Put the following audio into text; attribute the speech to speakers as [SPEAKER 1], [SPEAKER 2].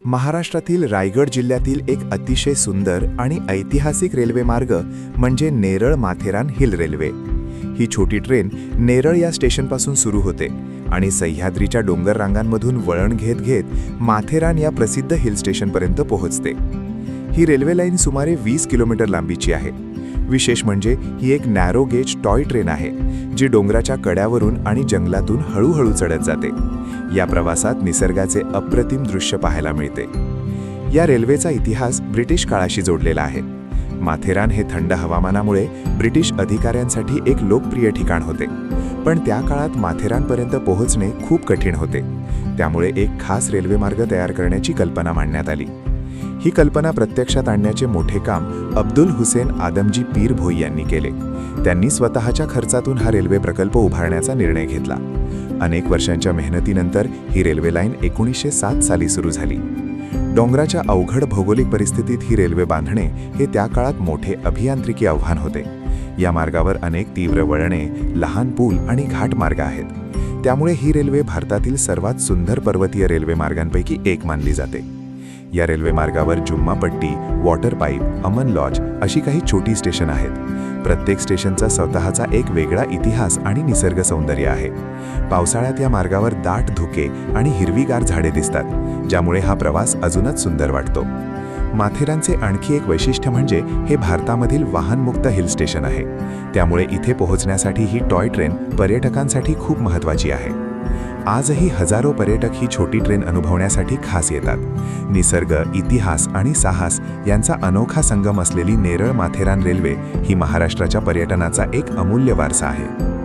[SPEAKER 1] महाराष्ट्रातील रायगड जिल्ह्यातील एक अतिशय सुंदर आणि ऐतिहासिक रेल्वे मार्ग म्हणजे नेरळ माथेरान हिल रेल्वे। ही छोटी ट्रेन नेरळ या स्टेशनपासून सुरू होते आणि सह्याद्रीच्या डोंगर रांगांमधून वळण घेत घेत माथेरान या प्रसिद्ध हिल स्टेशनपर्यंत पोहोचते। ही रेल्वे लाईन सुमारे 20 किलोमीटर लांबीची आहे। विशेष म्हणजे ही एक नॅरो गेज टॉय ट्रेन आहे जी डोंगराच्या कड्यावरून आणि जंगलातून हळूहळू चढत जाते। या प्रवासात निसर्गाचे अप्रतिम दृश्य पाहायला मिळते। या रेल्वेचा इतिहास ब्रिटिश काळाशी जोडलेला आहे। माथेरान हे थंड हवामानामुळे ब्रिटिश अधिकाऱ्यांसाठी एक लोकप्रिय ठिकाण होते, पण त्या काळात माथेरानपर्यंत पोहोचणे खूप कठीण होते। त्यामुळे एक खास रेल्वे मार्ग तयार करण्याची कल्पना मांडण्यात आली। ही कल्पना प्रत्यक्षात आणण्याचे मोठे काम अब्दुल हुसेन आदमजी पीर भोई यांनी केले। त्यांनी स्वतःच्या खर्चातून हा रेल्वे प्रकल्प उभारण्याचा निर्णय घेतला। अनेक वर्षांच्या मेहनतीनंतर ही रेल्वे लाईन 1907 साली सुरू झाली। डोंगराच्या अवघड भौगोलिक परिस्थितीत ही रेल्वे बांधणे हे त्या काळात मोठे अभियांत्रिकी आव्हान होते। या मार्गावर अनेक तीव्र वळणे, लहान पूल आणि घाट मार्ग आहेत। त्यामुळे ही रेल्वे भारतातील सर्वात सुंदर पर्वतीय रेल्वे मार्गांपैकी एक मानली जाते। या रेल्वे मार्गावर Jummapatti, water pipe, Aman lodge अशी काही छोटी स्टेशन आहेत। प्रत्येक स्टेशनचा स्वतःचा एक वेगळा इतिहास आणि निसर्ग सौंदर्य आहे। पावसाळ्यात या मार्गावर दाट धुके आणि हिरवीगार झाडे दिसतात, ज्यामुळे हा प्रवास अजूनच सुंदर वाटतो। माथेरानचे आणखी एक वैशिष्ट्य म्हणजे हे भारतामधील वाहनमुक्त हिल स्टेशन आहे। त्यामुळे इथे पोहोचण्यासाठी ही टॉय ट्रेन पर्यटकांसाठी खूप महत्त्वाची आहे। आजही हजारो पर्यटक ही छोटी ट्रेन अनुभवण्यासाठी खास येतात। निसर्ग, इतिहास आणि साहस यांचा अनोखा संगम असलेली नेरळ माथेरान रेल्वे ही महाराष्ट्राच्या पर्यटनाचा एक अमूल्य वारसा आहे।